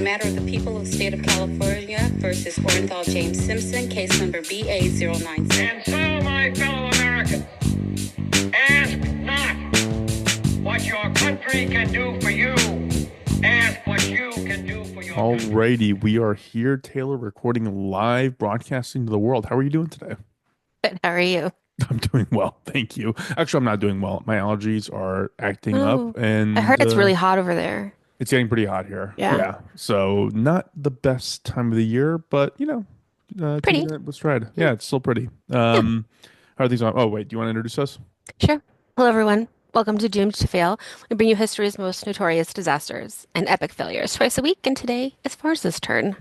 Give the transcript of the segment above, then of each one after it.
matter of the people of the state of California versus Orenthal James Simpson, case number BA096. And so, my fellow Americans, ask not what your country can do for you. Ask what you can do for your country. Alrighty, we are here, Taylor, recording live, broadcasting to the world. How are you doing today? Good. How are you? I'm doing well, thank you. Actually, I'm not doing well. My allergies are acting up, and I heard it's really hot over there. it's getting pretty hot here. Yeah. So not the best time of the year, but Pretty. taking it with stride. Yeah, it's still pretty. How are things on? Oh, wait, do you want to introduce us? Sure. Hello, everyone. Welcome to Doomed to Fail. We bring you history's most notorious disasters and epic failures twice a week, and today is Farz's turn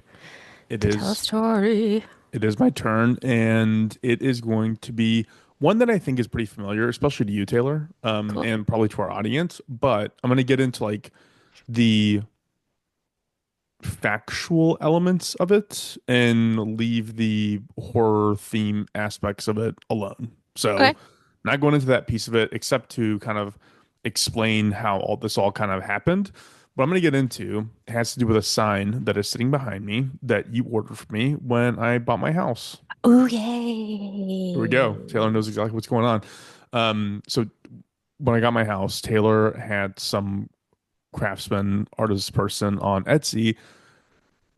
It to is. tell a story. It is my turn, and it is going to be one that I think is pretty familiar, especially to you, Taylor, Cool. and probably to our audience. But I'm going to get into like the factual elements of it and leave the horror theme aspects of it alone. So, Okay. not going into that piece of it, except to kind of explain how all this all kind of happened. What I'm going to get into has to do with a sign that is sitting behind me that you ordered for me when I bought my house. Oh, yay. Here we go. Taylor knows exactly what's going on. So when I got my house, Taylor had some craftsman, artist person on Etsy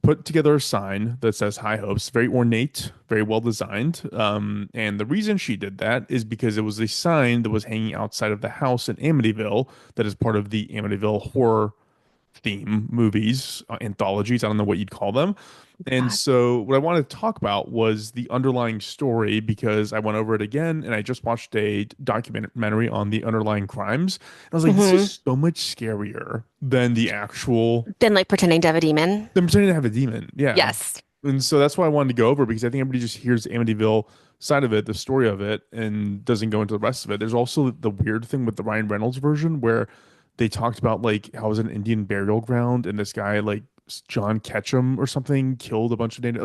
put together a sign that says High Hopes, very ornate, very well designed. And the reason she did that is because it was a sign that was hanging outside of the house in Amityville that is part of the Amityville horror theme movies, anthologies. I don't know what you'd call them. And so what I wanted to talk about was the underlying story, because I went over it again and I just watched a documentary on the underlying crimes. And I was like, this is so much scarier than the actual Then, like, pretending to have a demon. them pretending to have a demon. Yeah. Yes. And so that's why I wanted to go over, because I think everybody just hears the Amityville side of it, the story of it, and doesn't go into the rest of it. There's also the weird thing with the Ryan Reynolds version where they talked about like how it was an Indian burial ground and this guy like John Ketchum or something killed a bunch of Native,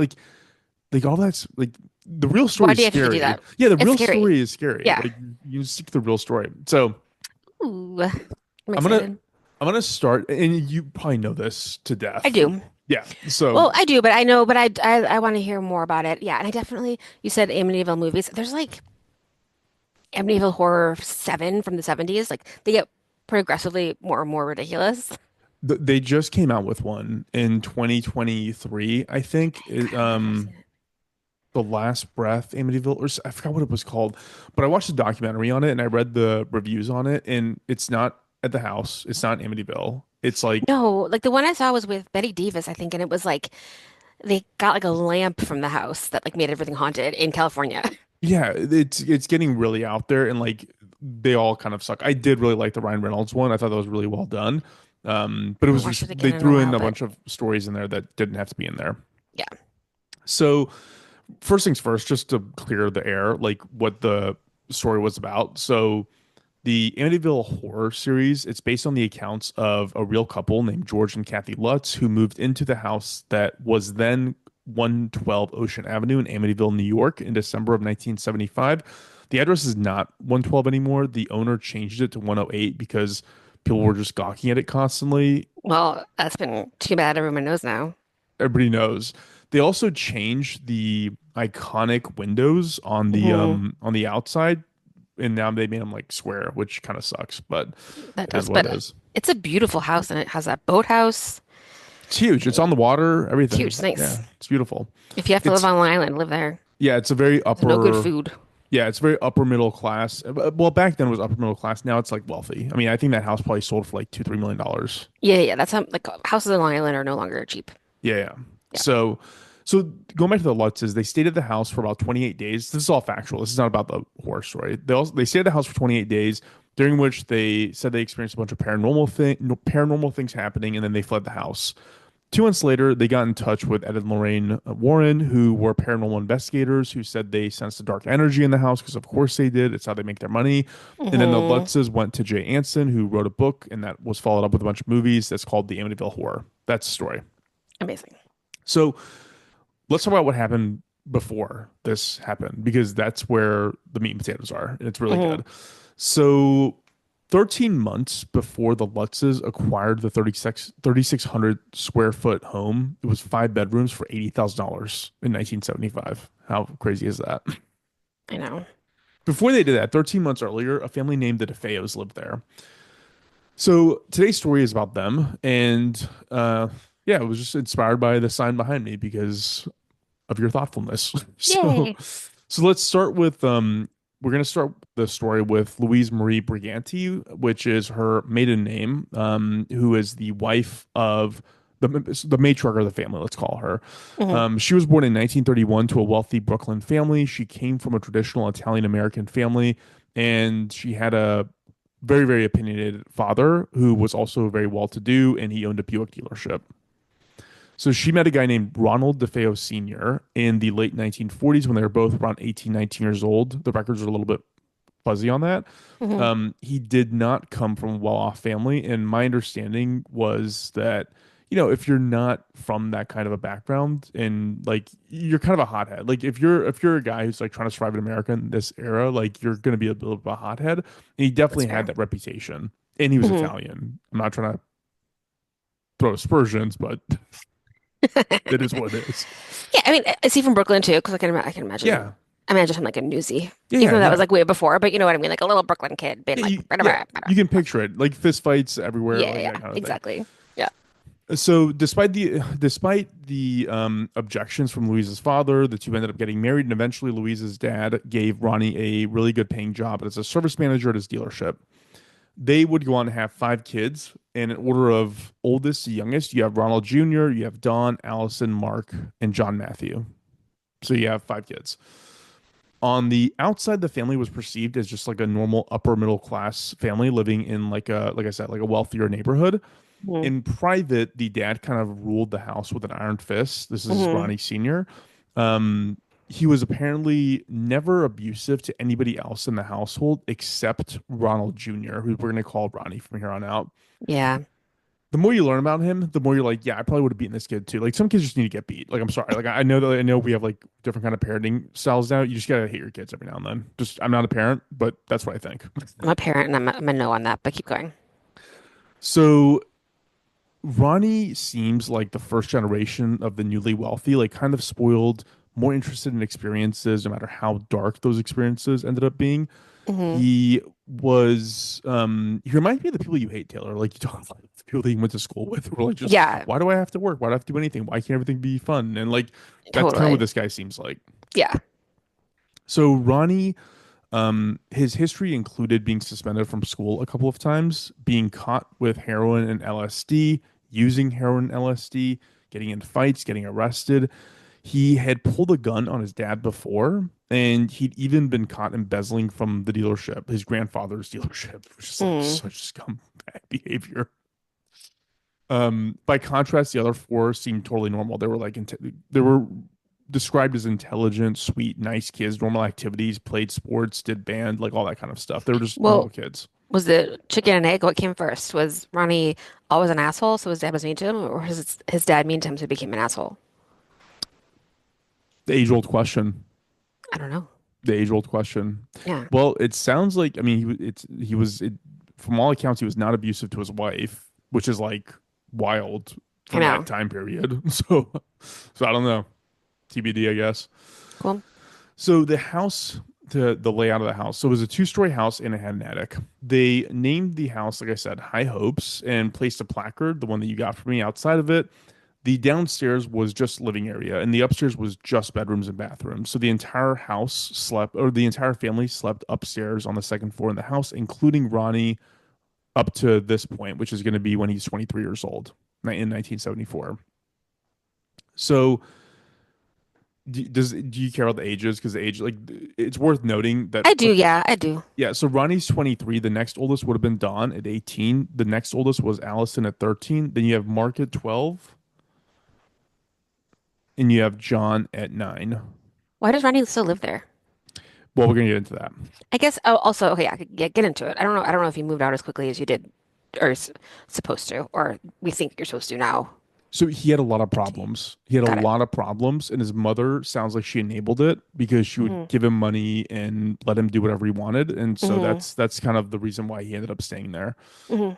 like all that's like the real story Why is do you have to scary. do that? Yeah, the It's real scary. story is scary. Yeah. Like you seek the real story. So Ooh. I'm I'm gonna excited. I'm gonna start, and you probably know this to death. I do. Yeah. So Well, I do, but I know, but I want to hear more about it. Yeah, and I definitely, you said Amityville movies. There's like Amityville Horror 7 from the 70s. Like they get progressively more and more ridiculous. they just came out with one in 2023, I think. The Last Breath Amityville, or I forgot what it was called, but I watched a documentary on it and I read the reviews on it, and it's not at the house. It's not Amityville. It's like No, like the one I saw was with Betty Davis, I think, and it was like they got like a lamp from the house that like made everything haunted in California. yeah, it's getting really out there, and like they all kind of suck. I did really like the Ryan Reynolds one. I thought that was really well done. But it was Watched just it they again in a threw in while, a but bunch of stories in there that didn't have to be in there. yeah. So first things first, just to clear the air, like what the story was about. So the Amityville horror series, it's based on the accounts of a real couple named George and Kathy Lutz who moved into the house that was then 112 Ocean Avenue in Amityville, New York in December of 1975. The address is not 112 anymore. The owner changed it to 108 because people were just gawking at it constantly. Well, that's been too bad. Everyone knows now. Everybody knows. They also changed the iconic windows on the outside, and now they made them like square, which kind of sucks, but That it is does, what but it is. it's a beautiful house and it has that boathouse. It's huge. It's on the water, everything. Huge, nice. Yeah, it's beautiful. If you have to It's live on an island, live there. yeah, it's a very There's no good upper food. yeah, it's very upper middle class. Well, back then it was upper middle class. Now it's like wealthy. I mean, I think that house probably sold for like $2-3 million. Yeah. That's how like houses on Long Island are no longer cheap. Yeah. Yeah. So going back to the Lutzes, they stayed at the house for about 28 days. This is all factual. This is not about the horror story. They stayed at the house for 28 days, during which they said they experienced a bunch of paranormal things happening, and then they fled the house. 2 months later, they got in touch with Ed and Lorraine Warren, who were paranormal investigators, who said they sensed a dark energy in the house, because of course they did. It's how they make their money. And then the Lutzes went to Jay Anson, who wrote a book, and that was followed up with a bunch of movies that's called The Amityville Horror. That's the story. Amazing. So let's talk about what happened before this happened, because that's where the meat and potatoes are, and it's really good. So 13 months before the Lutzes acquired the 3,600 square foot home, it was 5 bedrooms for $80,000 in 1975. How crazy is that? I know. Before they did that, 13 months earlier, a family named the DeFeos lived there. So today's story is about them. And yeah, it was just inspired by the sign behind me because of your thoughtfulness. So Yay. so let's start with we're gonna start the story with Louise Marie Briganti, which is her maiden name, who is the wife of the matriarch of the family, let's call her. Hmm. She was born in 1931 to a wealthy Brooklyn family. She came from a traditional Italian American family, and she had a very, very opinionated father who was also very well to do, and he owned a Buick dealership. So she met a guy named Ronald DeFeo Sr. in the late 1940s when they were both around 18, 19 years old. The records are a little bit fuzzy on that. Hmm. He did not come from a well-off family, and my understanding was that, if you're not from that kind of a background and like you're kind of a hothead, like if you're a guy who's like trying to survive in America in this era, like you're going to be a bit of a hothead. And he That's definitely had fair. that reputation, and he was Hmm. Italian. I'm not trying to throw aspersions, but it is what it is. Yeah, I mean, is he from Brooklyn too? Because I can imagine. Yeah. I imagine him like a newsie, Yeah, even yeah, though that was yeah. like way before. But you know what I mean, like a little Brooklyn kid being Yeah, like, yeah, "Bada, bada, you can bada." picture it. Like fist fights everywhere, Yeah, like yeah, that kind of thing. exactly. Yeah. So despite the objections from Louise's father, the two ended up getting married, and eventually Louise's dad gave Ronnie a really good paying job as a service manager at his dealership. They would go on to have 5 kids, and in order of oldest to youngest, you have Ronald Jr., you have Don, Allison, Mark, and John Matthew. So you have 5 kids. On the outside, the family was perceived as just like a normal upper middle class family living in like I said, like a wealthier neighborhood. Hmm. In private, the dad kind of ruled the house with an iron fist. This is Hmm. Ronnie Sr. Um, he was apparently never abusive to anybody else in the household except Ronald Jr., who we're going to call Ronnie from here on out. Yeah. The more you learn about him, the more you're like, yeah, I probably would have beaten this kid too. Like some kids just need to get beat. Like I'm sorry. Like I know we have like different kind of parenting styles now. You just gotta hit your kids every now and then. Just I'm not a parent, but that's what I think. I'm a parent, and I'm a no on that. But keep going. So Ronnie seems like the first generation of the newly wealthy, like kind of spoiled, more interested in experiences, no matter how dark those experiences ended up being. Hmm. He reminds me of the people you hate, Taylor. Like you talk about the people that you went to school with who were like just, Yeah, why do I have to work? Why do I have to do anything? Why can't everything be fun? And like that's kind of what totally. this guy seems like. Yeah. So Ronnie, his history included being suspended from school a couple of times, being caught with heroin and LSD, using heroin and LSD, getting in fights, getting arrested. He had pulled a gun on his dad before, and he'd even been caught embezzling from the dealership, his grandfather's dealership, which is like Mm. such scumbag behavior. By contrast, the other four seemed totally normal. They were described as intelligent, sweet, nice kids, normal activities, played sports, did band, like all that kind of stuff. They were just normal Well, kids. was the chicken and egg what came first? Was Ronnie always an asshole, so his dad was mean to him, or his dad mean to him so he became an asshole? The age-old question. I don't know. The age-old question. Yeah, Well, it sounds like he was from all accounts he was not abusive to his wife, which is like wild I from that know. time period. So I don't know. TBD, I guess. Cool. So the layout of the house. So it was a two-story house and it had an attic. They named the house, like I said, High Hopes, and placed a placard, the one that you got for me, outside of it. The downstairs was just living area, and the upstairs was just bedrooms and bathrooms. So the entire family slept upstairs on the second floor in the house, including Ronnie up to this point, which is going to be when he's 23 years old in 1974. So do you care about the ages? Because the age, like, it's worth noting that, I do. Yeah, I do. yeah. So Ronnie's 23. The next oldest would have been Dawn at 18. The next oldest was Allison at 13. Then you have Mark at 12, and you have John at 9. Why does Ronnie still live there? Well, we're gonna get into that. I guess. Oh, also, okay, I could get into it. I don't know. I don't know if you moved out as quickly as you did, or supposed to, or we think you're supposed to now. So he had a lot of problems. He had a Got it. lot of problems, and his mother sounds like she enabled it because she would Hmm. give him money and let him do whatever he wanted. And so Hmm. that's kind of the reason why he ended up staying there. Hmm.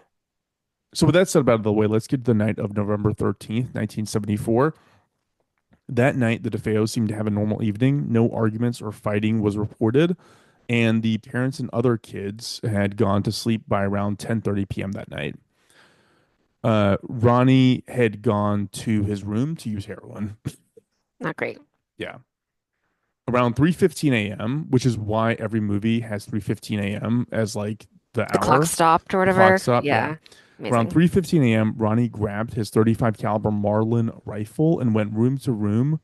So with that said about the way, let's get to the night of November 13th, 1974. That night, the DeFeos seemed to have a normal evening. No arguments or fighting was reported, and the parents and other kids had gone to sleep by around 10:30 p.m. that night. Ronnie had gone to his room to use heroin. Not great. Yeah. Around 3:15 a.m., which is why every movie has 3:15 a.m. as like the The clock hour, stopped or the clock whatever. stop. Yeah. Yeah. Around Amazing. 3:15 a.m., Ronnie grabbed his 35 caliber Marlin rifle and went room to room.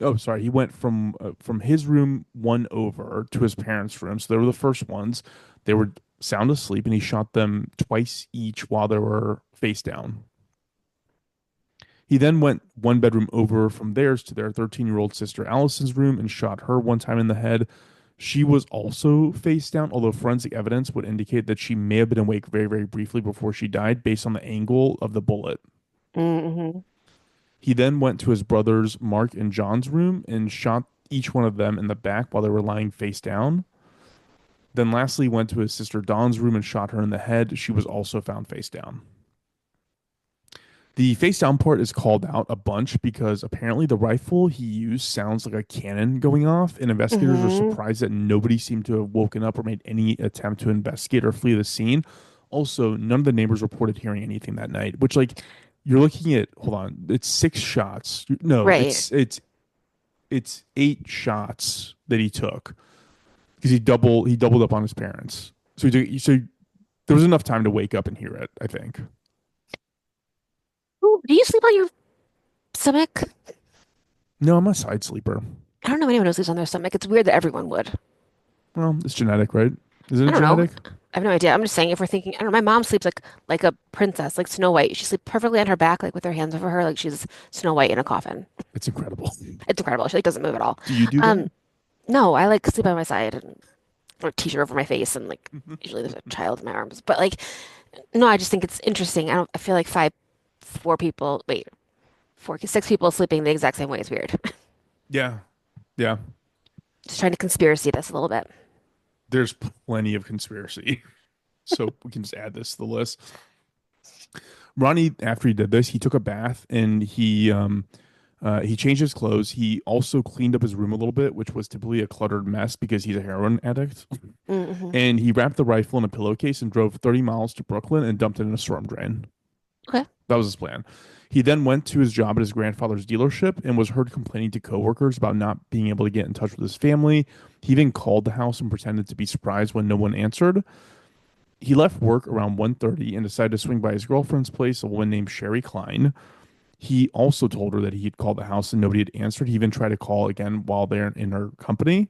Oh, sorry. He went from his room one over to his parents' room. So they were the first ones. They were sound asleep, and he shot them twice each while they were face down. He then went one bedroom over from theirs to their 13-year-old sister Allison's room and shot her one time in the head. She was also face down, although forensic evidence would indicate that she may have been awake very, very briefly before she died based on the angle of the bullet. Mm-hmm. He then went to his brothers Mark and John's room and shot each one of them in the back while they were lying face down. Then lastly went to his sister Dawn's room and shot her in the head. She was also found face down. The face down part is called out a bunch because apparently the rifle he used sounds like a cannon going off, and investigators are Mm-hmm. surprised that nobody seemed to have woken up or made any attempt to investigate or flee the scene. Also, none of the neighbors reported hearing anything that night, which like you're looking at, hold on, it's six shots. No, Right. it's eight shots that he took because he doubled up on his parents. So there was enough time to wake up and hear it, I think. Ooh, do you sleep on your stomach? No, I'm a side sleeper. I don't know anyone who sleeps on their stomach. It's weird that everyone would. Well, it's genetic, right? Is I it don't know. genetic? I have no idea. I'm just saying if we're thinking, I don't know, my mom sleeps like a princess, like Snow White. She sleeps perfectly on her back, like with her hands over her, like she's Snow White in a coffin. It's incredible. It's incredible. She like doesn't move at all. Do you do that? Um, no, I like sleep on my side and or a t-shirt over my face and like Mhm. usually there's a child in my arms. But like no, I just think it's interesting. I feel like four people, wait, six people sleeping the exact same way is weird. Yeah. Yeah. Just trying to conspiracy this a little bit. There's plenty of conspiracy. So we can just add this to the list. Ronnie, after he did this, he took a bath and he changed his clothes. He also cleaned up his room a little bit, which was typically a cluttered mess because he's a heroin addict. Mm-hmm. And he wrapped the rifle in a pillowcase and drove 30 miles to Brooklyn and dumped it in a storm drain. Okay. That was his plan. He then went to his job at his grandfather's dealership and was heard complaining to coworkers about not being able to get in touch with his family. He even called the house and pretended to be surprised when no one answered. He left work around 1:30 and decided to swing by his girlfriend's place, a woman named Sherry Klein. He also told her that he had called the house and nobody had answered. He even tried to call again while they're in her company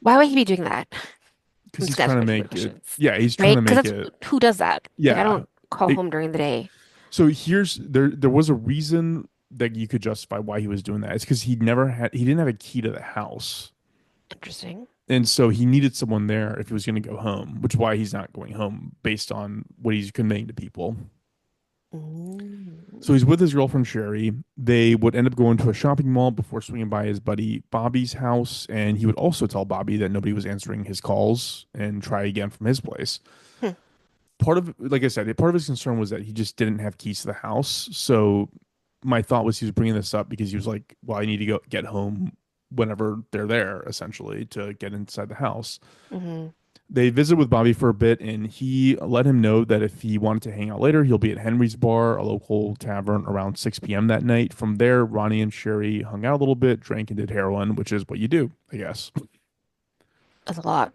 Why would he be doing that? because I'm he's just trying to asking make it. questions. Yeah, he's trying Right? to Because make that's it. who does that? Like I Yeah. don't call It- home during the day. so there was a reason that you could justify why he was doing that. It's because he didn't have a key to the house. Interesting. And so he needed someone there if he was going to go home, which is why he's not going home based on what he's conveying to people. Mm. So he's with his girlfriend Sherry. They would end up going to a shopping mall before swinging by his buddy Bobby's house, and he would also tell Bobby that nobody was answering his calls and try again from his place. Hmm. Part of, like I said, part of his concern was that he just didn't have keys to the house. So my thought was he was bringing this up because he was like, "Well, I need to go get home whenever they're there, essentially, to get inside the house." Hmm. They visited with Bobby for a bit, and he let him know that if he wanted to hang out later, he'll be at Henry's Bar, a local tavern, around 6 p.m. that night. From there, Ronnie and Sherry hung out a little bit, drank, and did heroin, which is what you do, I guess. That's a lot.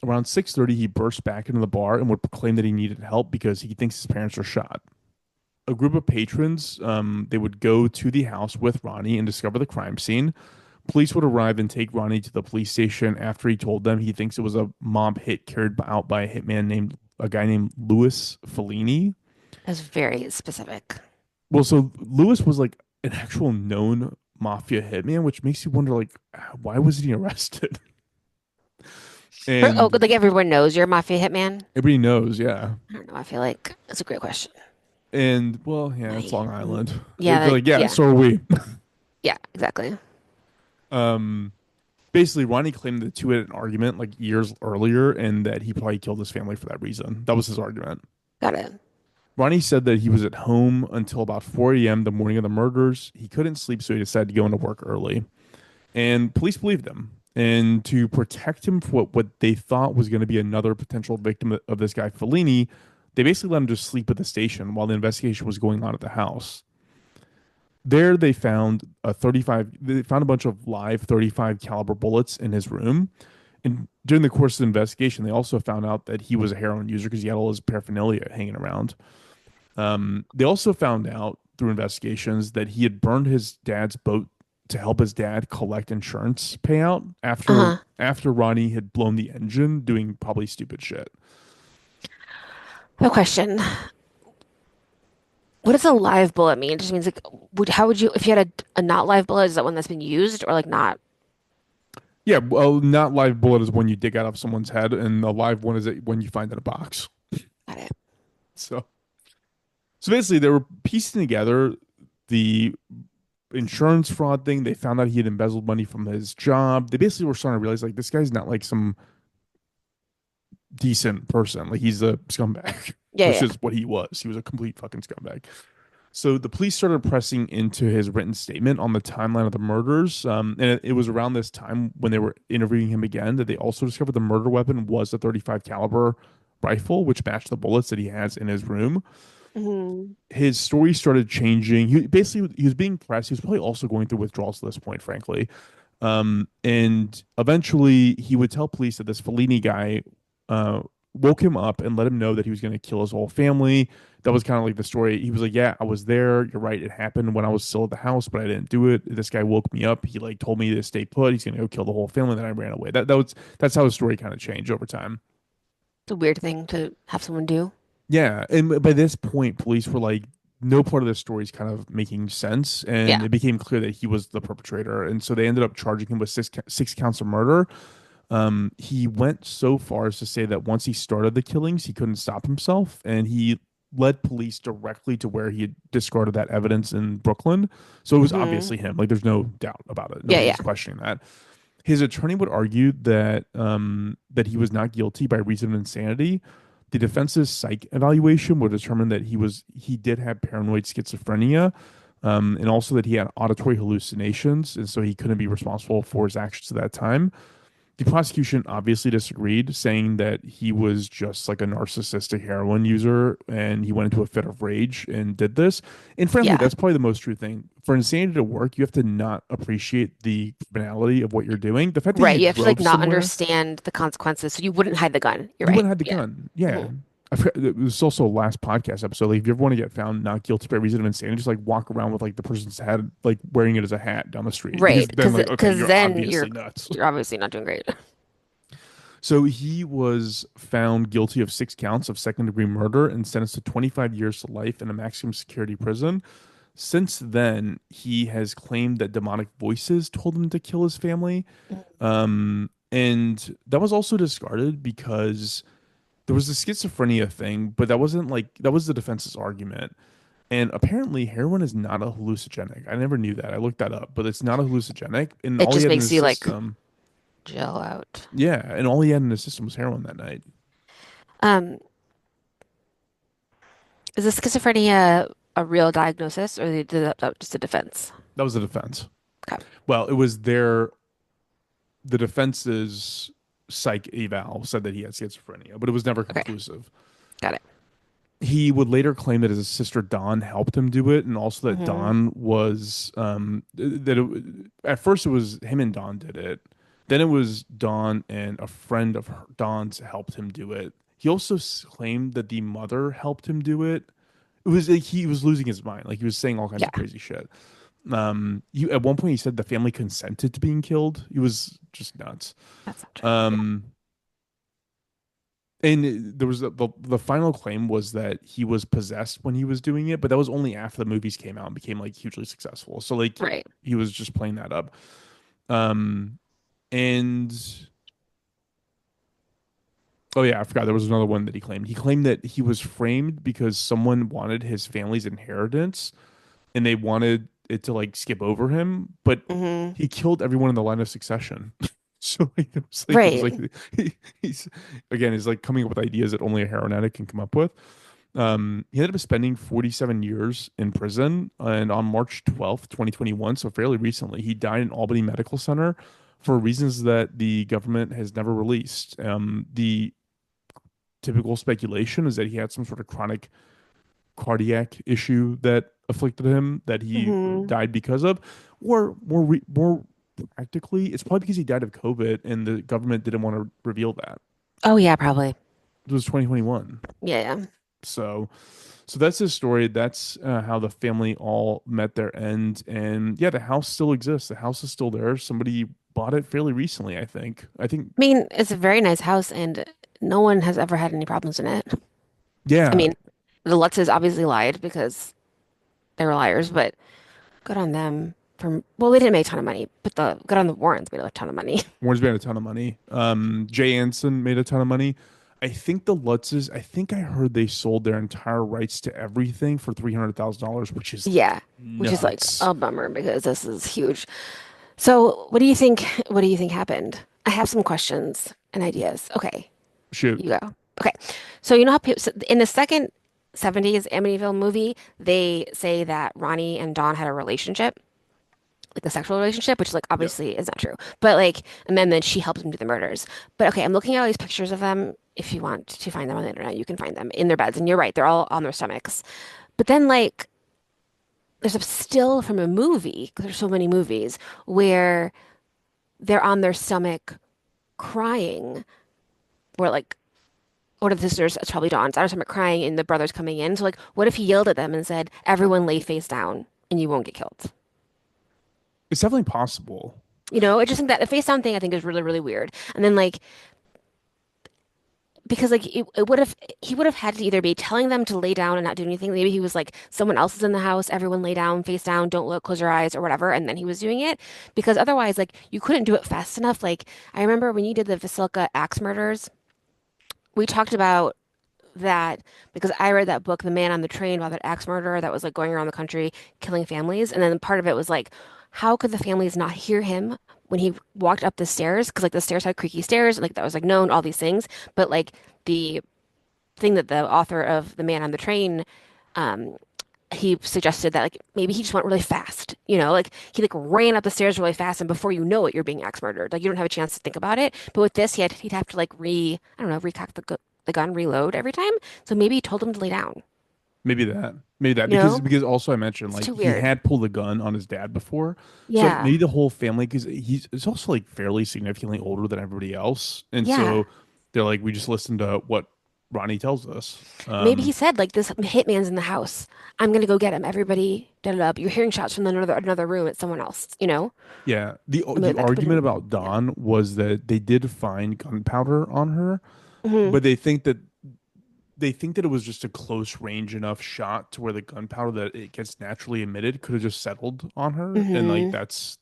Around 6:30, he burst back into the bar and would proclaim that he needed help because he thinks his parents are shot. A group of patrons, they would go to the house with Ronnie and discover the crime scene. Police would arrive and take Ronnie to the police station after he told them he thinks it was a mob hit carried out by a guy named Louis Fellini. That's very specific. Well, so Louis was like an actual known mafia hitman, which makes you wonder, like, why wasn't he arrested? Oh, And like everyone knows you're a mafia hitman? everybody knows, yeah. I don't know. I feel like that's a great question. And well, yeah, it's I- Long Island. Yeah, They're like, like, yeah, yeah, so are we. yeah, exactly. Um, Basically, Ronnie claimed the two had an argument like years earlier, and that he probably killed his family for that reason. That was his argument. Got it. Ronnie said that he was at home until about 4 a.m. the morning of the murders. He couldn't sleep, so he decided to go into work early. And police believed him. And to protect him for what they thought was going to be another potential victim of this guy, Fellini, they basically let him just sleep at the station while the investigation was going on at the house. There they found they found a bunch of live 35 caliber bullets in his room. And during the course of the investigation, they also found out that he was a heroin user because he had all his paraphernalia hanging around. They also found out through investigations that he had burned his dad's boat to help his dad collect insurance payout Uh-huh. after Ronnie had blown the engine doing probably stupid shit. No question. What does a live bullet mean? It just means like, how would you, if you had a not live bullet, is that one that's been used or like not? Yeah, well, not live bullet is when you dig out of someone's head, and a live one is when you find in a box. Got it. So, so basically, they were piecing together the insurance fraud thing. They found out he had embezzled money from his job. They basically were starting to realize like this guy's not like some decent person. Like he's a scumbag, Yeah, which yeah. is what he was. He was a complete fucking scumbag. So the police started pressing into his written statement on the timeline of the murders. And it was around this time when they were interviewing him again that they also discovered the murder weapon was a 35 caliber rifle, which matched the bullets that he has in his room. Hmm. His story started changing. He was being pressed. He was probably also going through withdrawals at this point, frankly. And eventually he would tell police that this Fellini guy uh, woke him up and let him know that he was going to kill his whole family. That was kind of like the story. He was like, "Yeah, I was there. You're right. It happened when I was still at the house, but I didn't do it. This guy woke me up. He like told me to stay put. He's going to go kill the whole family. Then I ran away." That's how his story kind of changed over time. It's a weird thing to have someone do. Yeah, and by this point, police were like, no part of this story is kind of making sense, and Yeah. it became clear that he was the perpetrator, and so they ended up charging him with six counts of murder. He went so far as to say that once he started the killings, he couldn't stop himself, and he led police directly to where he had discarded that evidence in Brooklyn. So it was Hmm. obviously him. Like, there's no doubt about it. Yeah, yeah. Nobody's questioning that. His attorney would argue that he was not guilty by reason of insanity. The defense's psych evaluation would determine that he did have paranoid schizophrenia, and also that he had auditory hallucinations, and so he couldn't be responsible for his actions at that time. The prosecution obviously disagreed, saying that he was just like a narcissistic heroin user and he went into a fit of rage and did this. And frankly, Yeah. that's probably the most true thing. For insanity to work, you have to not appreciate the criminality of what you're doing. The fact that Right. he You have to like drove not somewhere, understand the consequences. So you wouldn't hide the gun. You're you right. wouldn't have the Yeah. gun. Yeah. Hmm. It was also a last podcast episode. Like, if you ever want to get found not guilty by reason of insanity, just like walk around with like the person's head, like wearing it as a hat down the street. Right. Because then, like, okay, Because you're then obviously nuts. you're obviously not doing great. So he was found guilty of 6 counts of second-degree murder and sentenced to 25 years to life in a maximum security prison. Since then, he has claimed that demonic voices told him to kill his family. And that was also discarded because there was the schizophrenia thing, but that was the defense's argument. And apparently, heroin is not a hallucinogenic. I never knew that. I looked that up, but it's not a hallucinogenic. And It all he just had in makes his you like system, gel out. yeah, and all he had in his system was heroin that night. Um, is the schizophrenia a real diagnosis or that just a defense? That was the defense. Okay. Well, the defense's psych eval said that he had schizophrenia, but it was never Okay. conclusive. Got it. He would later claim that his sister Dawn helped him do it, and also that Hmm. Dawn was at first it was him and Dawn did it. Then it was Dawn and a friend of Dawn's helped him do it. He also claimed that the mother helped him do it. It was like he was losing his mind, like he was saying all kinds Yeah. of crazy shit. At one point he said the family consented to being killed. He was just nuts. That's not true. Yeah. Um, and there was the final claim was that he was possessed when he was doing it, but that was only after the movies came out and became like hugely successful. So like Right. he was just playing that up. Um, and Oh yeah, I forgot there was another one that he claimed. He claimed that he was framed because someone wanted his family's inheritance and they wanted it to like skip over him, but Hmm. he killed everyone in the line of succession. So like it was Right. like he's again he's like coming up with ideas that only a heroin addict can come up with. He ended up spending 47 years in prison, and on March 12th, 2021, so fairly recently, he died in Albany Medical Center for reasons that the government has never released. The typical speculation is that he had some sort of chronic cardiac issue that afflicted him that he Hmm. died because of, or more practically, it's probably because he died of COVID and the government didn't want to reveal that. Oh yeah, probably. It was 2021. Yeah, yeah. So, so that's his story. That's how the family all met their end. And yeah, the house still exists. The house is still there. Somebody bought it fairly recently, I think. I think, I mean, it's a very nice house, and no one has ever had any problems in it. I yeah, mean, the Lutzes obviously lied because they were liars, but good on them for, well, they didn't make a ton of money, but the good on the Warrens made a ton of money. Warren's made a ton of money. Jay Anson made a ton of money. I think the Lutzes, I think I heard they sold their entire rights to everything for $300,000, which is Yeah, which is like nuts. a bummer because this is huge. So, what do you think? What do you think happened? I have some questions and ideas. Okay, Shoot. you go. Okay, so you know how people, so in the second 70s Amityville movie, they say that Ronnie and Dawn had a relationship, like a sexual relationship, which like Yep. obviously is not true. But like, and then she helped him do the murders. But okay, I'm looking at all these pictures of them. If you want to find them on the internet, you can find them in their beds. And you're right, they're all on their stomachs. But then like, there's a still from a movie, because there's so many movies, where they're on their stomach crying, where like one of the sisters, it's probably Dawn's, on her stomach crying, and the brother's coming in. So like, what if he yelled at them and said, "Everyone lay face down, and you won't get killed"? It's definitely possible. You know, I just think that the face down thing I think is really, really weird. And then like because like it would have he would have had to either be telling them to lay down and not do anything. Maybe he was like someone else is in the house, everyone lay down, face down, don't look, close your eyes or whatever, and then he was doing it. Because otherwise, like you couldn't do it fast enough. Like I remember when you did the Vasilka axe murders, we talked about that because I read that book, The Man on the Train, about that axe murderer that was like going around the country killing families. And then part of it was like, how could the families not hear him when he walked up the stairs? Because like the stairs had creaky stairs, and like that was like known, all these things. But like the thing that the author of The Man on the Train, um, he suggested that like maybe he just went really fast, you know, like he like ran up the stairs really fast, and before you know it, you're being axe murdered. Like you don't have a chance to think about it. But with this, he'd have to like I don't know, recock the gun, reload every time. So maybe he told him to lay down. Maybe that, You know, because also I mentioned it's like too he weird. had pulled a gun on his dad before, so like Yeah, maybe the whole family, because it's also like fairly significantly older than everybody else, and yeah. so they're like, we just listen to what Ronnie tells us. Maybe he said like this hitman's in the house. I'm gonna go get him. Everybody, da da da. But you're hearing shots from another room. It's someone else. You know, Yeah, maybe the that could argument have about been. Yeah. Dawn was that they did find gunpowder on her, Hmm. but they think that it was just a close range enough shot to where the gunpowder that it gets naturally emitted could have just settled on her, and like Hmm. that's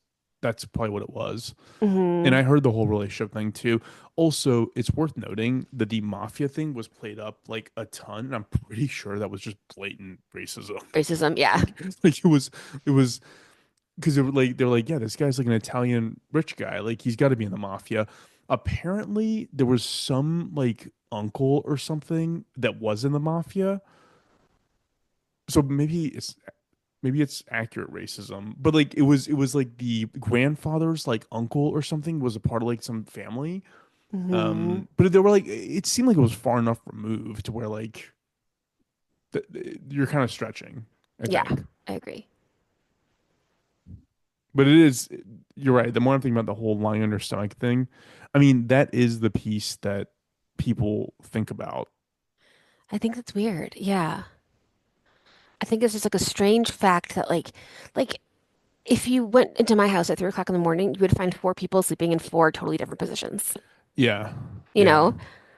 probably what it was. And Hmm. I heard the whole relationship thing too. Also, it's worth noting that the mafia thing was played up like a ton, and I'm pretty sure that was just blatant racism. Racism. Yeah. Like it was because they were like, yeah, this guy's like an Italian rich guy, like he's got to be in the mafia. Apparently, there was some like uncle or something that was in the mafia, so maybe it's accurate racism, but like it was like the grandfather's like uncle or something was a part of like some family. Hmm. But they were like it seemed like it was far enough removed to where like you're kind of stretching, I Yeah. think. I agree. But it is, you're right. The more I'm thinking about the whole lying on your stomach thing, I mean, that is the piece that people think about. I think that's weird. Yeah. I think it's just like a strange fact that like if you went into my house at 3 o'clock in the morning, you would find four people sleeping in four totally different positions. Yeah. You Yeah. know,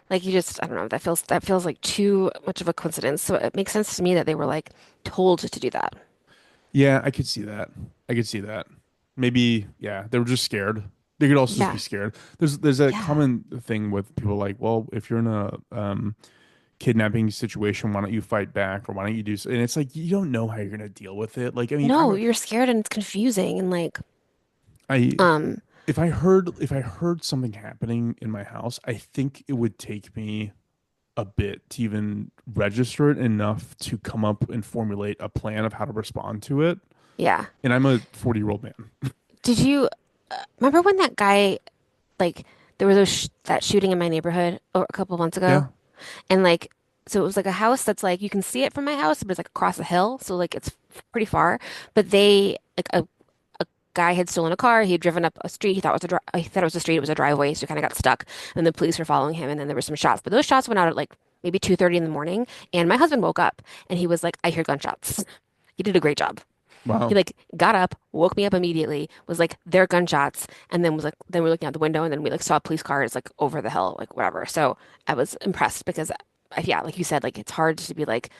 like you just, I don't know, that feels like too much of a coincidence. So it makes sense to me that they were like told to do that. Yeah, I could see that. I could see that. Maybe, yeah, they were just scared. They could also just be Yeah. scared. There's a Yeah. common thing with people like, well, if you're in a kidnapping situation, why don't you fight back or why don't you do so? And it's like you don't know how you're gonna deal with it. Like, I mean, No, you're scared and it's confusing and like, I um, if I heard something happening in my house, I think it would take me a bit to even register it enough to come up and formulate a plan of how to respond to it. yeah. And I'm a 40-year-old man. Did you remember when that guy, like, there was that shooting in my neighborhood a couple months ago? Yeah. And like, so it was like a house that's like, you can see it from my house, but it's like across a hill. So like, it's pretty far. But like a guy had stolen a car. He had driven up a street. He thought it was a street. It was a driveway. So he kind of got stuck. And the police were following him. And then there were some shots. But those shots went out at like maybe 2:30 in the morning. And my husband woke up and he was like, I hear gunshots. He did a great job. He Wow. like got up, woke me up immediately, was like, there are gunshots, and then was like, then we are looking out the window, and then we like saw police cars like over the hill, like whatever. So I was impressed because, yeah, like you said, like it's hard to be like,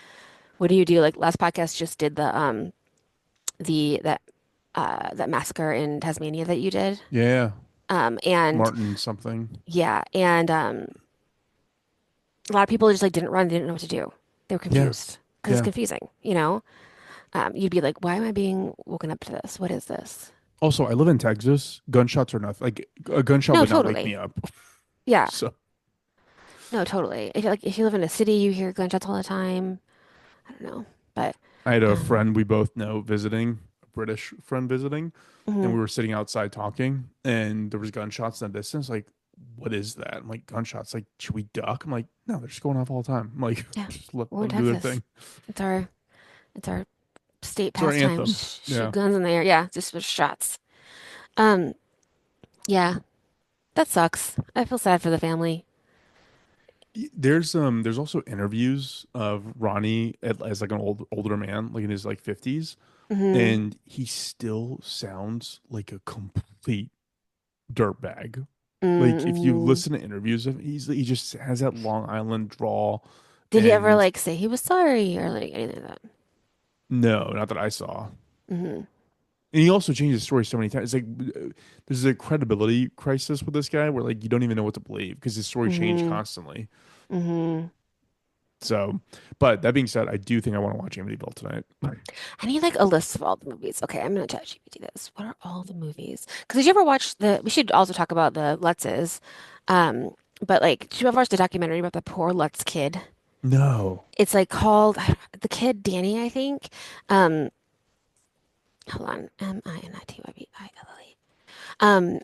what do you do? Like last podcast just did the that massacre in Tasmania that you did, Yeah. and Martin something. yeah, and a lot of people just like didn't run, didn't know what to do. They were Yeah. confused because it's Yeah. confusing, you know. You'd be like, why am I being woken up to this? What is this? Also, I live in Texas. Gunshots are nothing. Like a gunshot No, would not wake me totally. up. Yeah. So No, totally. If you live in a city, you hear gunshots all the time. I don't know, but I had a um, friend we both know visiting, a British friend visiting, and mhm. we were sitting outside talking, and there was gunshots in the distance. Like, what is that? I'm like, gunshots. Like, should we duck? I'm like, no, they're just going off all the time. I'm like, Yeah, just let we're in them do their Texas. thing. It's our state It's our pastime. anthem. Shoot Yeah. guns in the air. Yeah, just with shots. Um, yeah, that sucks. I feel sad for the family. There's also interviews of Ronnie as like an older man, like in his like 50s, Hmm. and he still sounds like a complete dirtbag. Like if you Mm-hmm. listen to interviews of he just has that Long Island drawl, Did he ever and like say he was sorry or like anything like that? no, not that I saw. Hmm. And he also changed his story so many times. It's like there's a credibility crisis with this guy where like you don't even know what to believe because his story changed Hmm. constantly. Hmm. So, but that being said, I do think I want to watch Amityville tonight. I need like a list of all the movies. Okay, I'm gonna ChatGPT this. What are all the movies? Because did you ever watch the? We should also talk about the Lutzes. Um, but like, did you ever watch the documentary about the poor Lutz kid? No. It's like called the kid Danny, I think. Um, hold on, Minityville.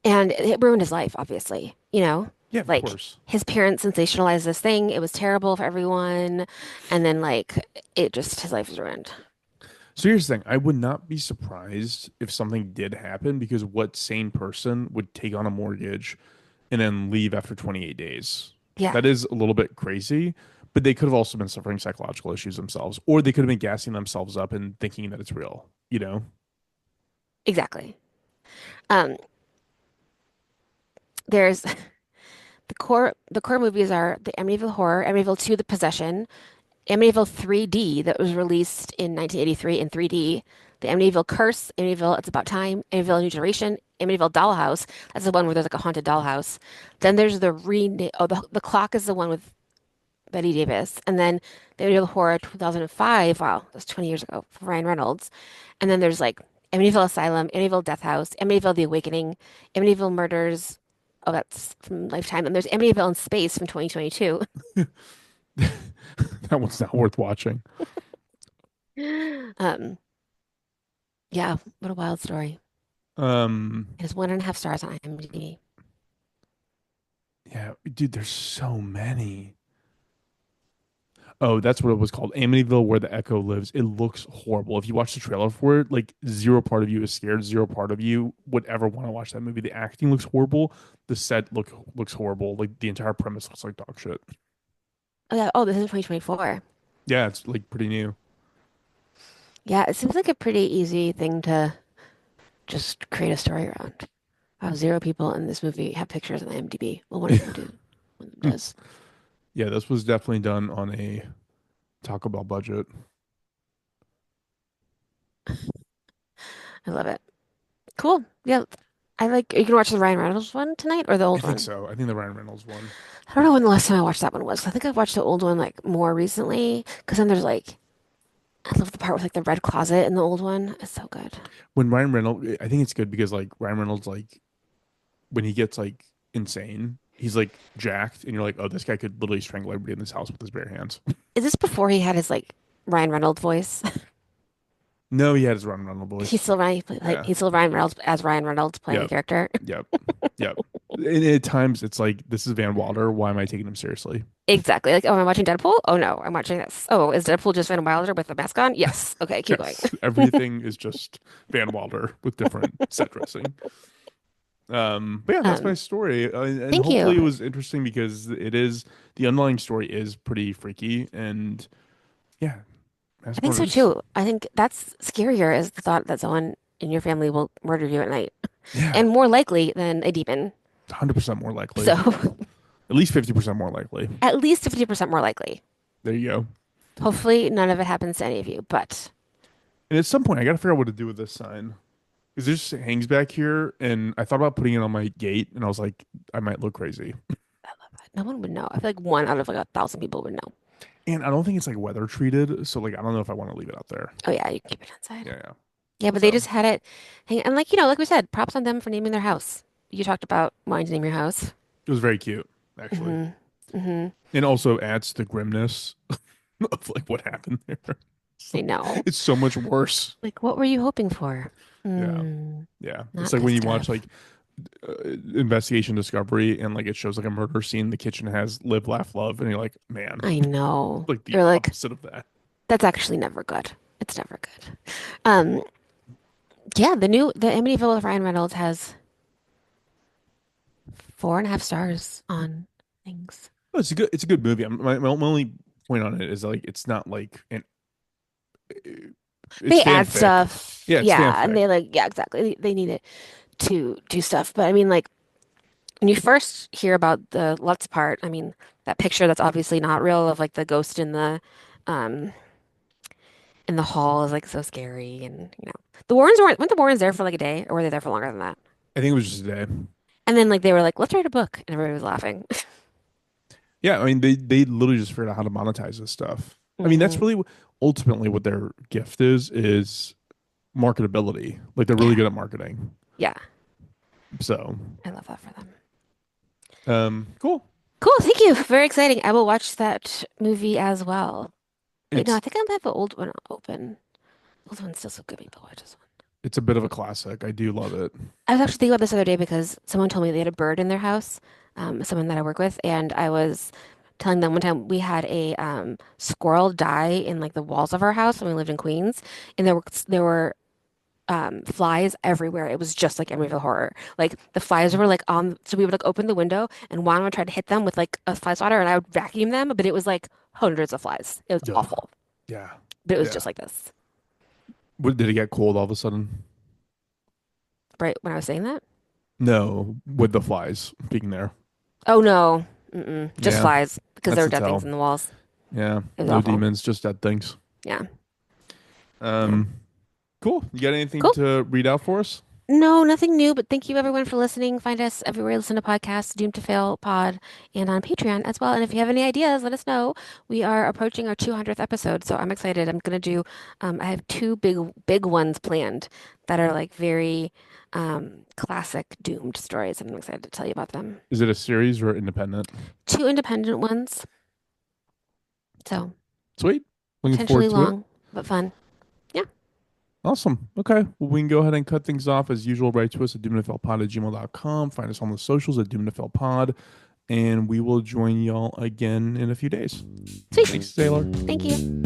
And it ruined his life, obviously. You know, Yeah, of like course. his parents sensationalized this thing. It was terrible for everyone, and then like it just his life was ruined. So here's the thing. I would not be surprised if something did happen because what sane person would take on a mortgage and then leave after 28 days? Yeah, That is a little bit crazy, but they could have also been suffering psychological issues themselves, or they could have been gassing themselves up and thinking that it's real, you know? exactly. Um, there's the core movies are the Amityville Horror, Amityville 2, The Possession, Amityville 3D that was released in 1983 in 3D, the Amityville Curse, Amityville It's About Time, Amityville New Generation, Amityville Dollhouse. That's the one where there's like a haunted dollhouse. Then there's the Clock is the one with Betty Davis, and then the Amityville Horror 2005. Wow, that's 20 years ago for Ryan Reynolds. And then there's like Amityville Asylum, Amityville Death House, Amityville The Awakening, Amityville Murders. Oh, that's from Lifetime. And there's Amityville in Space from 2022. That one's not worth watching. Um, yeah, what a wild story. Um, It has 1.5 stars on IMDb. yeah, dude, there's so many. Oh, that's what it was called. Amityville, Where the Echo Lives. It looks horrible. If you watch the trailer for it, like zero part of you is scared. Zero part of you would ever want to watch that movie. The acting looks horrible. The set looks horrible. Like the entire premise looks like dog shit. Oh yeah, oh, this is 2024. Yeah, it's like pretty new. Yeah, it seems like a pretty easy thing to just create a story around. Wow, zero people in this movie have pictures on IMDb. Well, one of them do. One of them does. Yeah, this was definitely done on a Taco Bell budget. I love it. Cool. Yeah. I like. Are you gonna watch the Ryan Reynolds one tonight or the I old think one? so. I think the Ryan Reynolds one. I don't know when the last time I watched that one was. I think I've watched the old one like more recently. Because then there's like, I love the part with like the red closet in the old one. It's so good. When Ryan Reynolds, I think it's good because like Ryan Reynolds, like when he gets like insane, he's like jacked, and you're like, oh, this guy could literally strangle everybody in this house with his bare hands. Is this before he had his like Ryan Reynolds voice? No, he had his Ryan Reynolds He's voice. still Ryan, like Yeah. he's still Ryan Reynolds as Ryan Reynolds playing a Yep. character. Yep. Yep. And at times, it's like this is Van Wilder. Why am I taking him seriously? Exactly. Like, oh, am I watching Deadpool? Oh no, I'm watching this. Oh, is Deadpool just Van Wilder with a mask on? Yes. Okay, keep going. Yes, everything is just Van Wilder with different set dressing. But yeah, that's my Um, story, and thank hopefully it you. was interesting because it is the underlying story is pretty freaky, and yeah, mass I think so murders. too. I think that's scarier is the thought that someone in your family will murder you at night, Yeah, and more likely than a demon. 100% more likely. So At least 50% more likely. at least 50% more likely. There you go. Hopefully, none of it happens to any of you, but And at some point, I got to figure out what to do with this sign because it just hangs back here, and I thought about putting it on my gate, and I was like, I might look crazy. no one would know. I feel like one out of like 1,000 people would know. And I don't think it's like weather treated, so like I don't know if I want to leave it out there. Oh yeah, you can keep it inside. Yeah, yeah. Yeah, but they So just had it hang and like like we said, props on them for naming their house. You talked about wanting to name your house. it was very cute, actually, Hmm. Hmm. and also adds to the grimness of like what happened there. I know. It's so much worse. Like, what were you hoping for? Yeah, Mm, yeah. It's not like when this you watch stuff. like Investigation Discovery, and like it shows like a murder scene. The kitchen has live, laugh, love, and you're like, man, I know. like the You're like, opposite of that. that's actually never good. It's never good. Um, yeah, the Amityville with Ryan Reynolds has 4.5 stars on things. Oh, it's a good movie. My only point on it is like it's not like an it's They add fanfic. stuff. Yeah, it's Yeah, and fanfic. they like, yeah, exactly. They need it to do stuff. But I mean, like, when you first hear about the Lutz part, I mean, that picture that's obviously not real of like the ghost um in the hall is like so scary. And the Warrens weren't the Warrens there for like a day, or were they there for longer than that? I think it was just a day. And then like they were like, let's write a book, and everybody was laughing. Yeah, I mean they literally just figured out how to monetize this stuff. I mean that's Hmm. really ultimately what their gift is marketability. Like they're really Yeah, good at marketing. yeah, So, I love that for them. cool. Cool, thank you. Very exciting. I will watch that movie as well. Wait, no, I It's think I have the old one open. The old one's still so good. Maybe I'll watch this one. it's a bit of a classic. I do love it. I was actually thinking about this the other day because someone told me they had a bird in their house, someone that I work with, and I was telling them one time we had a squirrel die in like the walls of our house when we lived in Queens, and there were flies everywhere. It was just like Amityville Horror. Like the flies were like on, so we would like open the window, and Juan would try to hit them with like a fly swatter, and I would vacuum them, but it was like hundreds of flies. It was Ugh. awful, Yeah. but it was Yeah. just like this. What, did it get cold all of a sudden? Right when I was saying that? No, with the flies being there. Oh no, mm-mm. Just Yeah, flies because there that's were a dead things tell. in the walls. Yeah, It was no awful. demons, just dead things. Yeah. Yeah. Um, cool. You got anything Cool. to read out for us? No, nothing new, but thank you everyone for listening. Find us everywhere you listen to podcasts, Doomed to Fail Pod, and on Patreon as well. And if you have any ideas, let us know. We are approaching our 200th episode, so I'm excited. I'm gonna do, I have two big ones planned that are like very classic doomed stories, and I'm excited to tell you about them. Is it a series or independent? Two independent ones, so Sweet. Looking potentially forward to it. long, but fun. Yeah. Awesome. Okay. Well, we can go ahead and cut things off as usual. Write to us at doomnflpod@gmail.com. Find us on the socials at doomnflpod. And we will join y'all again in a few days. Sweet. Thanks, Taylor. Thank you.